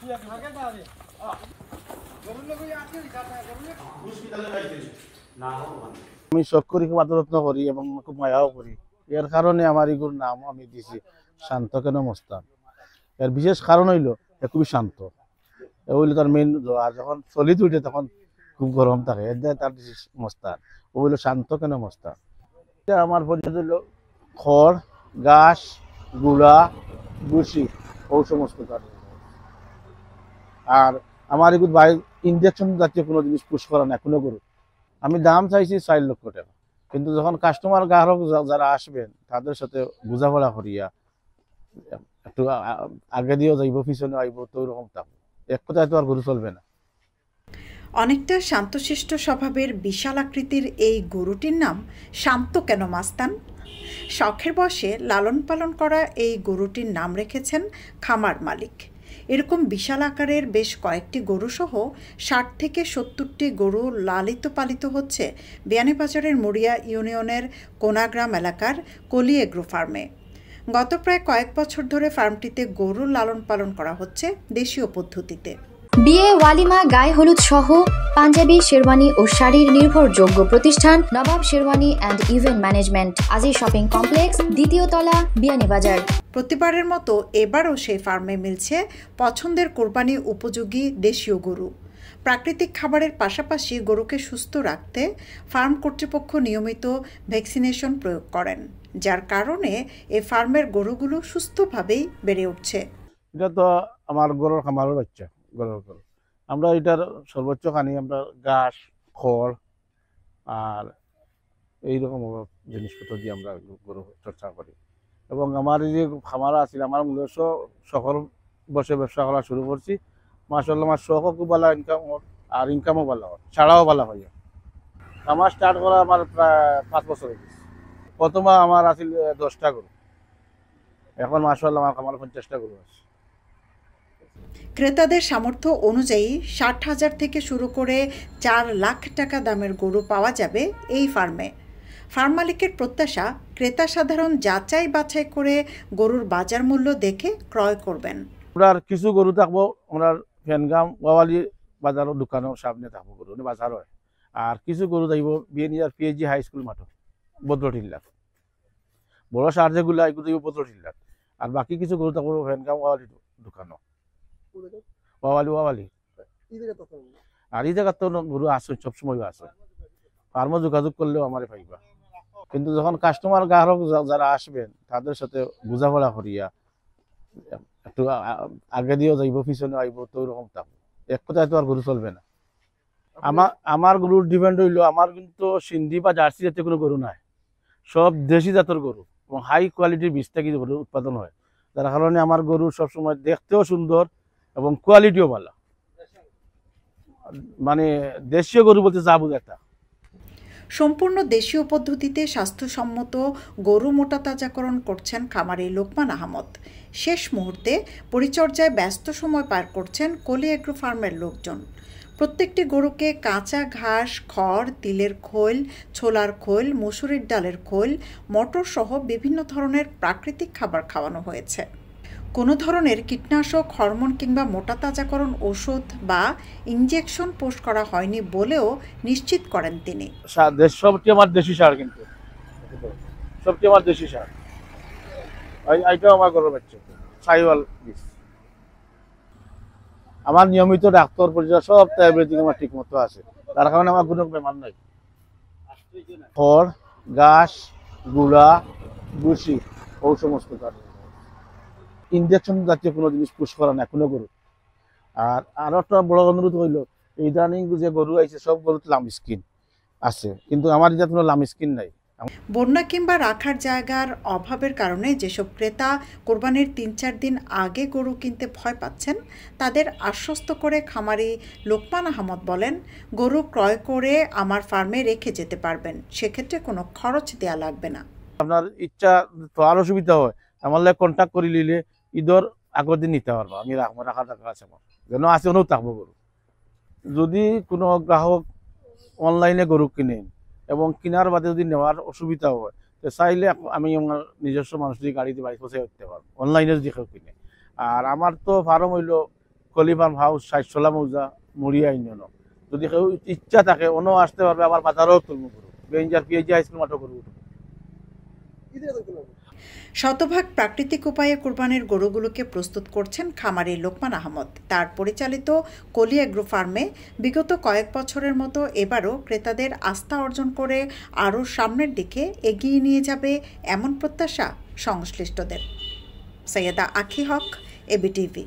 আমি শখ করি, খুব আদরত্ন করি এবং খুব মায়াও করি। এর কারণে আমার এগুলোর নাম আমি দিয়েছি শান্ত কেন মস্তান। এর বিশেষ কারণ হইল খুবই শান্ত। ওইগুলো তার মেন, যখন চলি উঠে তখন খুব গরম থাকে, এর তার মস্তান। ওইগুলো শান্ত কেন মস্তান। আমার পরিচয় হইল খড়, ঘাস, গুড়া, ভুসি, ও সমস্ত কাজ। আর আমার এগুলো বাইরে ইঞ্জেকশন জাতীয় কোনো জিনিস পুশ করা না এখনো করুক। আমি দাম চাইছি 4 লক্ষ টাকা, কিন্তু যখন কাস্টমার গ্রাহক যারা আসবেন তাদের সাথে বোঝাপড়া করিয়া একটু আগে দিয়েও যাইব, পিছনে আইব, তো ওইরকম থাকবো। এক কথায় তো আর গরু চলবে না। অনেকটা শান্তশিষ্ট স্বভাবের বিশাল আকৃতির এই গরুটির নাম শান্ত কেন মাস্তান। শখের বশে লালন পালন করা এই গরুটির নাম রেখেছেন খামার মালিক। এরকম বিশাল আকারের বেশ কয়েকটি গরুসহ 60 থেকে 70টি গরু লালিত পালিত হচ্ছে বিয়ানীবাজারের মুড়িয়া ইউনিয়নের কোনাগ্রাম এলাকার কলি এগ্রো ফার্মে। গত প্রায় কয়েক বছর ধরে ফার্মটিতে গরু লালন পালন করা হচ্ছে দেশীয় পদ্ধতিতে। বিয়ে, ওয়ালিমা, গায়ে হলুদ সহ পাঞ্জাবি, শেরওয়ানি ও শাড়ির নির্ভরযোগ্য প্রতিষ্ঠান নবাব শেরওয়ানি অ্যান্ড ইভেন্ট ম্যানেজমেন্ট, আজি শপিং কমপ্লেক্স, দ্বিতীয় তলা, বিয়ানীবাজার। প্রতিবারের মতো এবারও সেই ফার্মে মিলছে পছন্দের কোরবানি উপযোগী দেশীয় গরু। প্রাকৃতিক খাবারের পাশাপাশি গরুকে সুস্থ রাখতে ফার্ম কর্তৃপক্ষ নিয়মিত ভ্যাকসিনেশন প্রয়োগ করেন, যার কারণে এ ফার্মের গরুগুলো সুস্থভাবেই বেড়ে উঠছে। এটা তো আমার গরুর খামারের বাচ্চা, গরুর গরু। আমরা এটার সর্বোচ্চ খানি আমরা ঘাস, খড় আর এইরকম জিনিসপত্র দিয়ে আমরা গরু চর্চা করি। এবং আমার এই যে খামার আছে, আমার নিজস্ব শখের বসে ব্যবসা করা শুরু করছি। মাশাআল্লাহ, আমার শখও খুব ভালো, ইনকাম আর ইনকামও ভালো হয়, ছাড়াও ভালো হয়। আমার স্টার্ট করা আমার প্রায় 5 বছর হয়ে গেছে। প্রথমে আমার আছিল 10টা গরু, এখন মাশাআল্লাহ আমার খামার 50টা গরু আছে। ক্রেতাদের সামর্থ্য অনুযায়ী 60,000 থেকে শুরু করে 4 লাখ টাকা দামের গরু পাওয়া যাবে এই ফার্মে। ফার্ম মালিকের প্রত্যাশা, ক্রেতা সাধারণ যাচাই বাছাই করে গরুর বাজার মূল্য দেখে ক্রয় করবেন। আমরা কিছু গরু থাকবো আমরা ফেনগাম ওয়ালি বাজারের দোকানের সামনে থাকবো গরু বাজার হয়। আর কিছু গরু যাইব বিয়ানীবাজার পিএইচজি হাই স্কুল মাঠে, বদরটিল্লার বড় সার যেগুলো এগুলো যাইব বদরটিল্লার। আর বাকি কিছু গরু থাকবো ফেনগাম ওয়ালি দোকানও, ওয়ালি। আর এই জায়গার তো গরু আসে, সবসময় আসে। ফার্মে যোগাযোগ করলেও আমারে পাইবা। কিন্তু যখন কাস্টমার গ্রাহক যারা আসবেন তাদের সাথে বোঝাপড়া করিয়া একটু আগে দিয়েও যাইব, পিছনে আইব, তো ওইরকম থাকবো। এক কথায় তো আর গরু চলবে না। আমার গরুর ডিপেন্ড হইলো, আমার কিন্তু সিন্ধি বা জার্সি জাতীয় কোনো গরু নাই, সব দেশি জাতের গরু এবং হাই কোয়ালিটির বীজ থেকে গরু উৎপাদন হয়। যার কারণে আমার গরু সবসময় দেখতেও সুন্দর এবং কোয়ালিটিও ভালো। মানে দেশীয় গরু বলতে যা বোঝায় তা। সম্পূর্ণ দেশীয় পদ্ধতিতে স্বাস্থ্যসম্মত গরু মোটাতাজাকরণ করছেন খামারি লোকমান আহমদ। শেষ মুহূর্তে পরিচর্যায় ব্যস্ত সময় পার করছেন কলি এগ্রো ফার্মের লোকজন। প্রত্যেকটি গরুকে কাঁচা ঘাস, খড়, তিলের খৈল, ছোলার খৈল, মসুরির ডালের খৈল, মটর সহ বিভিন্ন ধরনের প্রাকৃতিক খাবার খাওয়ানো হয়েছে। কোনো ধরনের কীটনাশক, হরমোন কিংবা মোটাতাজাকরণ ওষুধ বা ইনজেকশন পোস্ট করা হয়নি বলেও নিশ্চিত করেন তিনি। সবটি আমার দেশি সার, কিন্তু সবটি আমার দেশি সার। এইটাও আমার গরুর বাচ্চা সাইওয়াল বীজ। আমার নিয়মিত ডাক্তার পরিচর্যা সব এভরিথিং আমার ঠিক মতো আছে, তার কারণে আমার কোনো বেমার নাই। খড়, ঘাস, গুড়া, ভুসি, ও সমস্ত কাজ। ইনজেকশন জাতীয় কোনো জিনিস পুশ করা না এখনো গরু। আর আরো একটা বড় অনুরোধ হইল, ইদানিং যে গরু আইছে সব গরুতে লাম স্কিন আছে, কিন্তু আমার এটা কোনো লাম স্কিন নাই। বন্যা কিংবা রাখার জায়গার অভাবের কারণে যেসব ক্রেতা কোরবানির 3-4 দিন আগে গরু কিনতে ভয় পাচ্ছেন, তাদের আশ্বস্ত করে খামারি লোকমান আহমদ বলেন, গরু ক্রয় করে আমার ফার্মে রেখে যেতে পারবেন, সেক্ষেত্রে কোনো খরচ দেয়া লাগবে না। আপনার ইচ্ছা তো আরো সুবিধা হয়, আমার লাগে কন্ট্যাক্ট করে নিলে ঈদের আগের দিন নিতে পারবো। আমি রাখার টাকা আছে আমার, যেন আছে অনু থাকবো গরু। যদি কোনো গ্রাহক অনলাইনে গরু কিনেন এবং কেনার বাদে যদি নেওয়ার অসুবিধা হয়, তো চাইলে আমি আমার নিজস্ব মানুষের গাড়িতে বাড়ি পৌঁছে করতে পারবো, অনলাইনে যদি কেউ কিনে। আর আমার তো ফার্ম হইলো কলি ফার্ম হাউস 60 মৌজা মুড়িয়া ইউনিয়ন। যদি কেউ ইচ্ছা থাকে অন্য আসতে পারবে, আবার বাজারও তুলব গরু, বেঞ্জার পিএইচি হাইস্কুল মাঠও গরু। শতভাগ প্রাকৃতিক উপায়ে কোরবানির গরুগুলোকে প্রস্তুত করছেন খামারি লোকমান আহমদ। তার পরিচালিত কলি এগ্রো ফার্মে বিগত কয়েক বছরের মতো এবারও ক্রেতাদের আস্থা অর্জন করে আরও সামনের দিকে এগিয়ে নিয়ে যাবে এমন প্রত্যাশা সংশ্লিষ্টদের। সৈয়দা আখি হক, এবিটিভি।